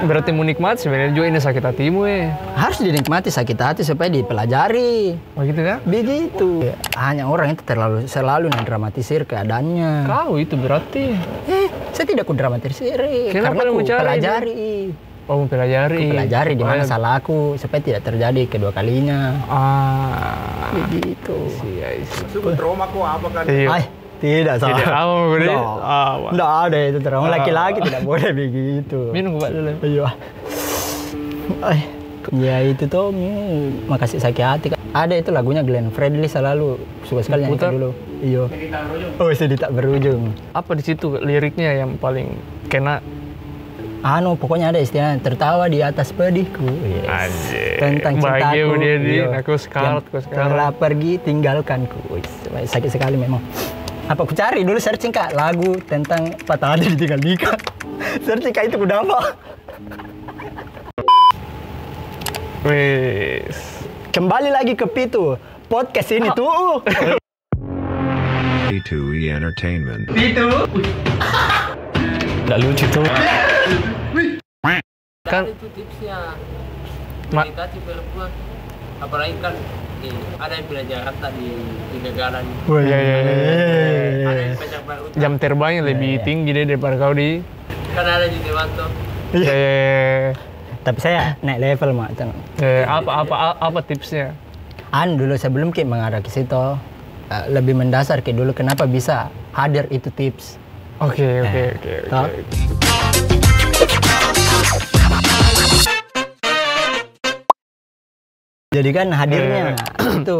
Berarti mau nikmati sebenarnya juga ini sakit hatimu ya. Harus dinikmati sakit hati supaya dipelajari. Oh gitu kan? Begitu. Hanya orang itu selalu mendramatisir keadaannya. Kau itu berarti. Saya tidak kudramatisir. Kenapa karena lu ku mencari pelajari. Oh, mempelajari. Pelajari di mana salah aku supaya tidak terjadi kedua kalinya. Begitu. Suku trauma kok apa kan? Ay, tidak salah. Tidak apa gue. Tidak ada itu trauma. Laki-laki tidak boleh begitu. Minum gue dulu. Iya. Ya itu tuh makasih sakit hati. Ada itu lagunya Glenn Fredly selalu suka sekali nyanyi dulu. Iya. Oh, sedih tak berujung. Apa di situ liriknya yang paling kena? Pokoknya ada istilah tertawa di atas pedihku. Yes. Anjir. Tentang cintaku. Dia di aku sekarat. Telah pergi tinggalkanku. Sakit sekali memang. Apa aku cari dulu searching Kak lagu tentang patah hati ditinggal nikah. Searching Kak itu udah apa? Wes. Kembali lagi ke Pitu. Podcast ini tuh. P2E Entertainment. Pitu. Nggak lucu tuh. Kan itu tipsnya. Meditasi perempuan. Apalagi kan ada yang pelajaran tadi di negara ini. Iya. Ada yang pelajar baru. Jam terbangnya lebih tinggi deh daripada kau di. Kan ada di Dewanto. Iya. Tapi saya naik level mak. Apa tipsnya? Dulu sebelum kita mengarah ke situ lebih mendasar ke dulu kenapa bisa hadir itu tips. Oke. Jadi kan hadirnya itu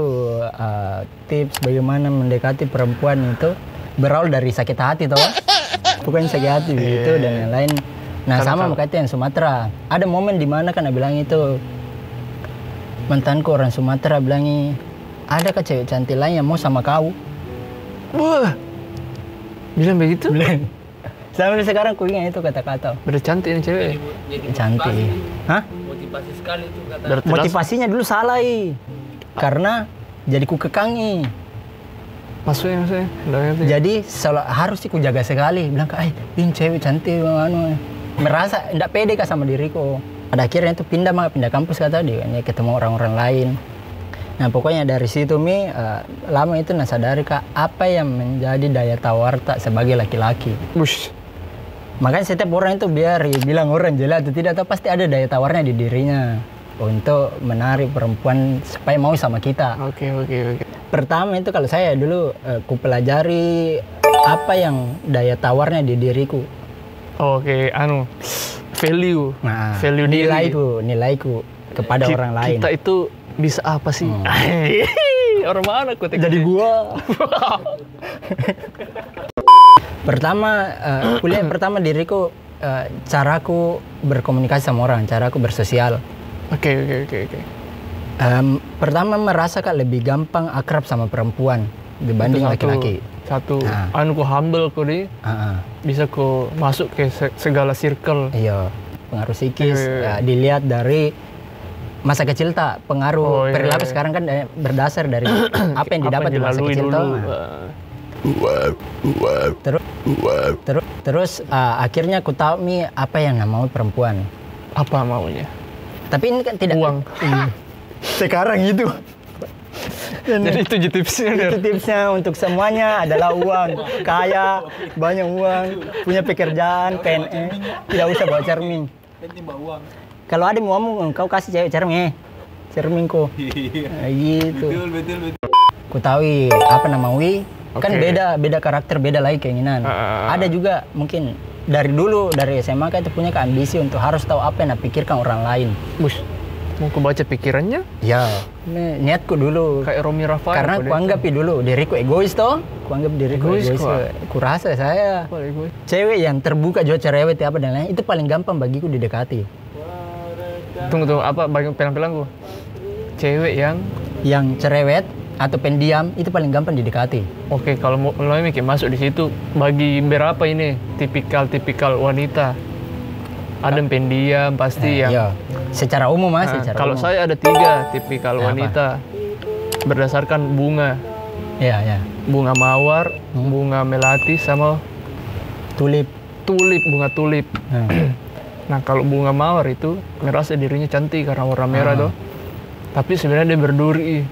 tips bagaimana mendekati perempuan itu berawal dari sakit hati toh. Bukan sakit hati gitu dan yang lain. Nah sama makanya yang Sumatera. Ada momen di mana kan bilang itu mantanku orang Sumatera bilang ada ke cewek cantik lain yang mau sama kau. Wah. Bilang begitu? Bilang. Sampai sekarang ku ingat itu kata-kata. Bercantik ini cewek. Jadi Cantik. Hah? motivasi sekali itu kata. Motivasinya dulu salah karena jadi ku kekangi. Maksudnya. Jadi harus sih ku jaga sekali. Bilang ini cewek cantik merasa tidak pede kah sama diriku. Pada akhirnya itu pindah kampus kata dia ketemu orang-orang lain. Nah pokoknya dari situ lama itu sadari Kak apa yang menjadi daya tawar tak sebagai laki-laki. Makanya setiap orang itu biar bilang orang jelas atau tidak tahu pasti ada daya tawarnya di dirinya untuk menarik perempuan supaya mau sama kita. Oke. Pertama itu kalau saya dulu ku pelajari apa yang daya tawarnya di diriku. Oke, value. Nah, value nilaiku kepada orang lain. Kita itu bisa apa sih? Orang mana aku jadi gua. Pertama kuliah pertama diriku caraku berkomunikasi sama orang, caraku bersosial. Oke. Pertama merasa Kak lebih gampang akrab sama perempuan dibanding laki-laki. Satu, ku humble ku di. Bisa ku masuk ke segala circle. Iya, pengaruh psikis dilihat dari masa kecil tak pengaruh perilaku sekarang kan berdasar dari apa yang didapat di masa kecil dulu. Terus akhirnya aku tahu apa yang mau perempuan. Apa maunya? Tapi ini kan tidak uang. Sekarang itu. Jadi itu tipsnya. Itu tipsnya untuk semuanya adalah uang. Kaya, banyak uang, punya pekerjaan, PNS, tidak usah bawa cermin. Penting bawa uang. Kalau ada mau ngomong, kau kasih cewek cermin, cerminku. Gitu. Betul. Ku tahu apa nama kan beda karakter, beda lagi keinginan. Ada juga mungkin dari dulu dari SMA kan itu punya ambisi untuk harus tahu apa yang dipikirkan orang lain. Mau ku baca pikirannya? Ya, niatku dulu. Kayak Romi Rafael. Karena ku anggap dulu diriku egois toh. Ku anggap diriku egois. Ku rasa saya cewek yang terbuka juga cerewet apa dan lain itu paling gampang bagiku didekati. Tunggu apa pelang-pelangku? Cewek yang cerewet atau pendiam itu paling gampang didekati. Oke, kalau mau mikir masuk di situ bagi berapa ini tipikal wanita? Ada yang pendiam pasti yang. Iya. Secara umum Kalau saya ada 3 tipikal wanita berdasarkan bunga. Iya. Bunga mawar, bunga melati sama tulip. Bunga tulip. Nah kalau bunga mawar itu merasa dirinya cantik karena warna merah tuh. Tapi sebenarnya dia berduri.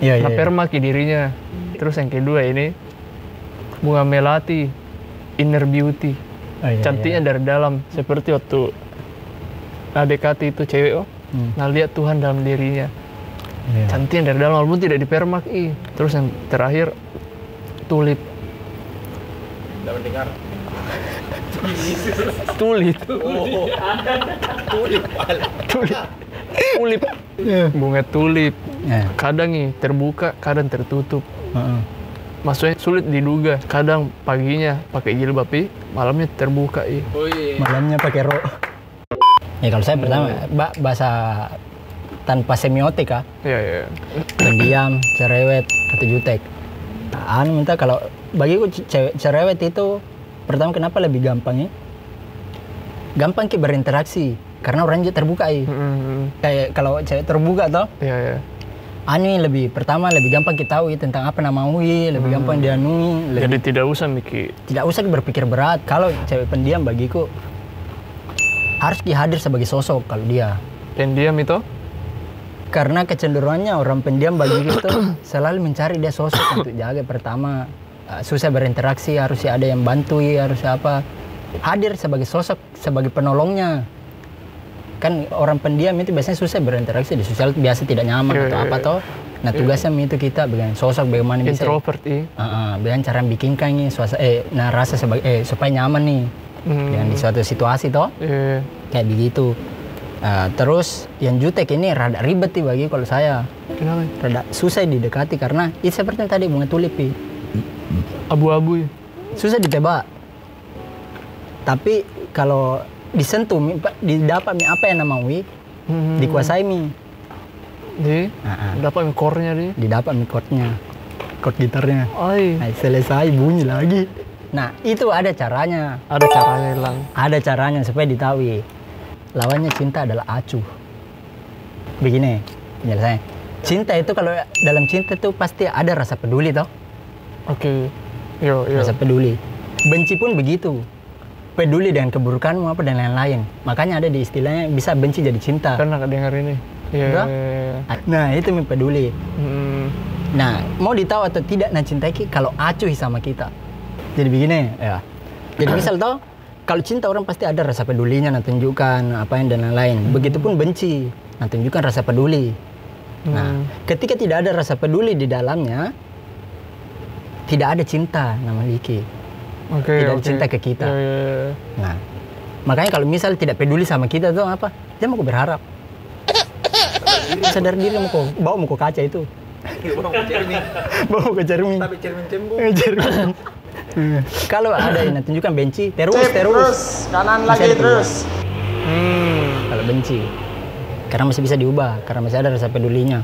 Iya, Nah permaki dirinya. Terus yang kedua ini bunga melati, inner beauty. Oh, iya, Cantiknya dari dalam. Seperti waktu ADKT itu cewek nah lihat Tuhan dalam dirinya. Iya. Cantiknya dari dalam walaupun tidak dipermaki. Terus yang terakhir tulip. Tidak mendengar. Tulip. Tulip. Tulip. Bunga tulip. Iya. Kadang nih terbuka, kadang tertutup. Heeh. Maksudnya sulit diduga. Kadang paginya pakai jilbab, malamnya terbuka. Oh iya. Malamnya pakai rok. Ya kalau saya pertama bahasa tanpa semiotik Iya. pendiam, cerewet, atau jutek. Minta kalau bagiku cerewet itu pertama kenapa lebih gampang ya? Gampang ki berinteraksi karena orangnya terbuka ya. Kayak kalau cewek terbuka toh. Iya. Lebih pertama lebih gampang kita tahu tentang apa nama UI, lebih gampang dianui. Jadi tidak usah mikir. Tidak usah berpikir berat. Kalau cewek pendiam bagiku harus dihadir sebagai sosok kalau dia. Pendiam itu? Karena kecenderungannya orang pendiam bagiku itu selalu mencari dia sosok untuk jaga. Pertama susah berinteraksi, harus ada yang bantu, harus apa. Hadir sebagai sosok, sebagai penolongnya. Kan orang pendiam itu biasanya susah berinteraksi di sosial, biasa tidak nyaman atau apa toh. Nah tugasnya itu kita bagian sosok bagaimana bisa introvert bagian cara bikin kayaknya rasa sebagai supaya nyaman nih dengan di suatu situasi toh. Kayak begitu. Terus yang jutek ini rada ribet nih bagi kalau saya. Kenapa? Rada susah didekati karena itu seperti yang tadi bunga tulip. Abu-abu. Susah ditebak. Tapi kalau disentuh, didapat apa yang nama dikuasai Dapat core-nya dia. didapat chord-nya, chord gitarnya. Ay. Nah, selesai bunyi lagi. Nah itu ada caranya. Ada caranya hilang. Ada caranya supaya ditahui. Lawannya cinta adalah acuh. Begini penjelasannya. Cinta itu kalau dalam cinta itu pasti ada rasa peduli toh. Oke. Yo. Rasa peduli. Benci pun begitu. Peduli dengan keburukanmu apa dan lain-lain. Makanya ada di istilahnya bisa benci jadi cinta. Pernah dengar ini? Iya. Nah itu peduli. Nah mau ditahu atau tidak cinta kalau acuh sama kita. Jadi begini ya. Jadi misal toh kalau cinta orang pasti ada rasa pedulinya, nah tunjukkan apa yang dan lain-lain. Begitupun benci, nah tunjukkan rasa peduli. Nah ketika tidak ada rasa peduli di dalamnya, tidak ada cinta nama Liki. Tidak ada cinta ke kita. Nah, makanya kalau misal tidak peduli sama kita tuh apa? Dia mau berharap. Sadar diri bawa mau ke kaca itu. Bawa ke cermin. Tapi cermin cembung. Cermin. Kalau ada yang tunjukkan benci, terus. Kanan lagi terus. Kalau benci, karena masih bisa diubah, karena masih ada rasa pedulinya.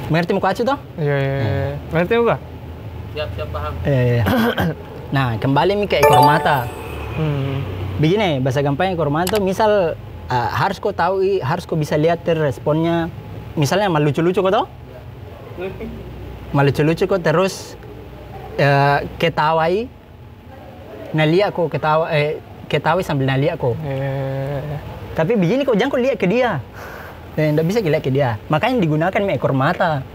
Mengerti muka acu toh? Iya. Mengerti muka? Siap paham. Iya. Nah, kembali ke ekor mata. Begini, bahasa gampangnya ekor mata, misal harus kau tahu, harus kau bisa lihat responnya. Misalnya malu lucu-lucu kau tahu? Malu lucu-lucu kau terus ketawai. Nah, lihat kau ketawai sambil lihat kau. Tapi begini kau jangan kau lihat ke dia. Tidak bisa lihat ke dia. Makanya digunakan ekor mata.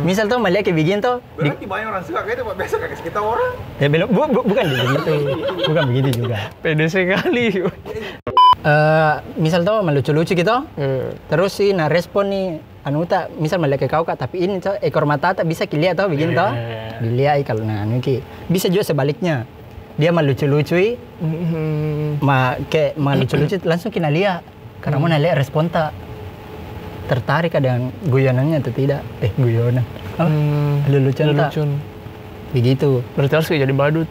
Misal tuh melihat kayak begini tuh. Berarti banyak orang suka kayak itu Pak, biasa kayak kita orang. Ya belum, bukan begitu. Bukan begitu juga. Pede sekali. Misal tuh melucu-lucu gitu. Terus sih nah respon nih misal melihat ke kau Kak, tapi ini tuh ekor mata tak bisa dilihat tuh begini tuh. Dilihat kalau bisa juga sebaliknya. Dia melucu-lucu, melucu-lucu langsung kita lihat. Karena mau lihat respon tak. Tertarik dengan guyonannya atau tidak? Guyonan. Lelucon tak? Begitu. Berarti harus jadi badut?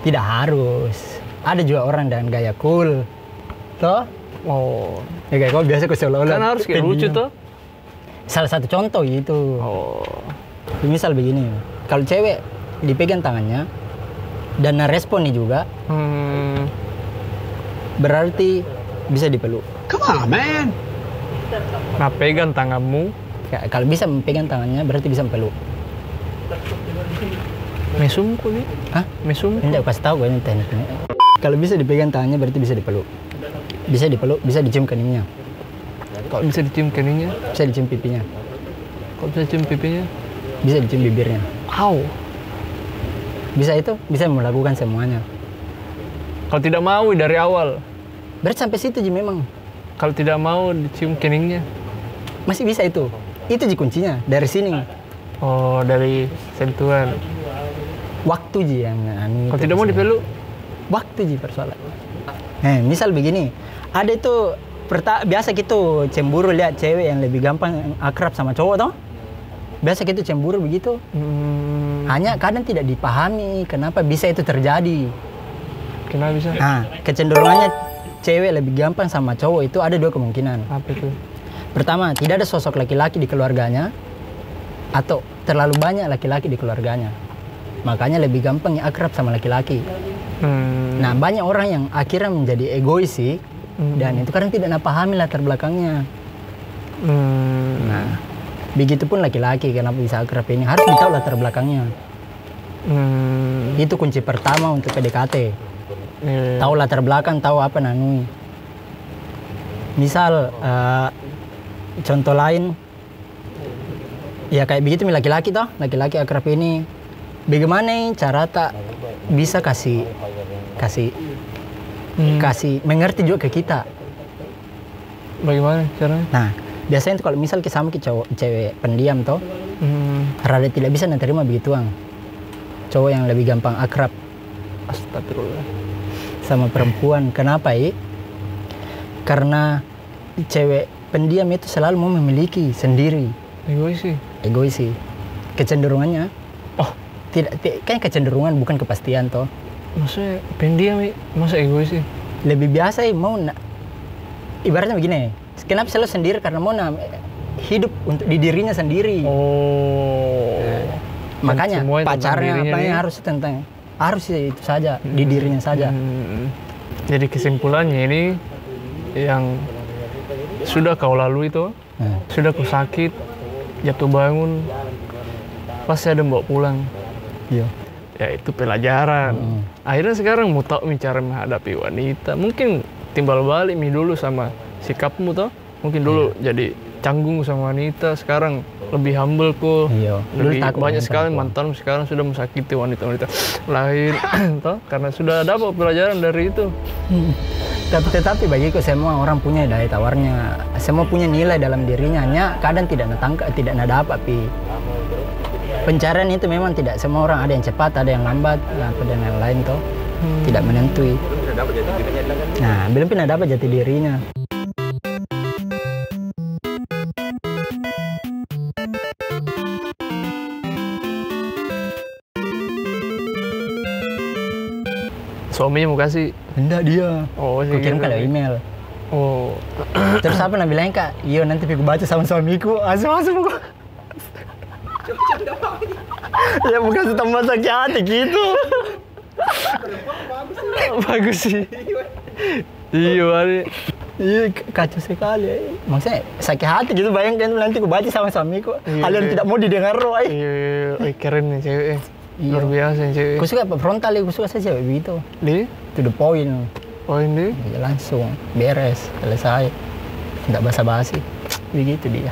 Tidak harus. Ada juga orang dengan gaya cool. Toh? Oh. Ya kayak kau biasa ke seolah-olah. Kan harus kayak lucu tuh. Salah satu contoh gitu. Oh. Misal begini. Kalau cewek dipegang tangannya dan respon nih juga. Berarti bisa dipeluk. Come on, man. Nah, pegang tanganmu. Ya, kalau bisa memegang tangannya berarti bisa peluk. Mesum kok nih? Hah? Mesum? Tidak kasih tahu gue ini tekniknya. Kalau bisa dipegang tangannya berarti bisa dipeluk. Bisa dipeluk, bisa dicium keningnya. Kalau bisa dicium keningnya, Bisa dicium pipinya. kalau bisa cium pipinya, Bisa dicium bibirnya. au. Bisa itu, bisa melakukan semuanya. Kalau tidak mau dari awal, Berarti sampai situ Ji memang. kalau tidak mau dicium keningnya, Masih bisa itu. Itu Ji kuncinya, dari sini. oh dari sentuhan. Waktu Ji yang anu Kalau itu tidak mau biasanya. dipeluk, Waktu Ji persoalan. Misal begini, ada itu biasa gitu cemburu lihat cewek yang lebih gampang akrab sama cowok toh. Biasa gitu cemburu begitu. Hanya kadang tidak dipahami kenapa bisa itu terjadi. kenapa bisa? Nah, kecenderungannya cewek lebih gampang sama cowok itu ada dua kemungkinan. Apa itu? Pertama, tidak ada sosok laki-laki di keluarganya atau terlalu banyak laki-laki di keluarganya. Makanya lebih gampang ya akrab sama laki-laki. Nah, banyak orang yang akhirnya menjadi egois sih. Dan itu kadang tidak pahami latar belakangnya. Nah, begitupun laki-laki kenapa bisa akrab ini harus ditahu latar belakangnya. Itu kunci pertama untuk PDKT. Tahu latar belakang, tahu apa nanui. Misal contoh lain, ya kayak begitu nih laki-laki toh, laki-laki akrab ini, bagaimana cara tak bisa kasih mengerti juga ke kita. Bagaimana caranya? Nah, biasanya itu kalau misal sama cewek pendiam toh, rada tidak bisa menerima begituan. Cowok yang lebih gampang akrab Astagfirullah. sama perempuan. Kenapa Karena cewek pendiam itu selalu mau memiliki sendiri. Egois sih. Egois sih. Kecenderungannya. Oh, Kan kecenderungan bukan kepastian toh. maksudnya pendiam, masa egois sih? Lebih biasa ibaratnya begini. Kenapa selalu sendiri? Karena mau hidup untuk di dirinya sendiri. Oh. Makanya Semua tentang pacarnya dirinya apa nih. harus itu saja, di dirinya saja. Jadi kesimpulannya ini yang sudah kau lalui itu, sudah kau sakit, jatuh bangun, pasti ada bawa pulang. Iya. Ya itu pelajaran. Akhirnya sekarang mau tahu cara menghadapi wanita. Mungkin timbal balik dulu sama sikapmu toh. Mungkin dulu jadi canggung sama wanita, sekarang lebih humble kok. Iya. Dulu Lebih takut banyak sama sekali perempuan. mantan sekarang sudah mensakiti wanita-wanita lain toh, karena sudah dapat pelajaran dari itu. Tetapi bagiku semua orang punya daya tawarnya, semua punya nilai dalam dirinya. Hanya kadang tidak dapat pencarian itu memang tidak semua orang, ada yang cepat, ada yang lambat, atau dan yang lain toh tidak menentui. Nah, belum pernah dapat jati dirinya. Suaminya mau kasih. Enggak dia. Oh, Aku kirim kalau email. Oh. Terus apa nak bilang Kak? Iya nanti aku baca sama suamiku. Asum aku. Ya bukan setambah sakit hati gitu. Bagus sih. Iya, Ari. Iya kacau sekali. Maksudnya sakit hati gitu, bayangkan nanti aku baca sama suamiku. Iya, Hal yang iya. tidak mau didengar roh. Iya, keren nih cewek. Iya. Luar biasa nih cewek. Aku suka frontal, aku suka saja begitu. Di To the point. poin di. Langsung beres, selesai. Tidak basa-basi. Begitu dia.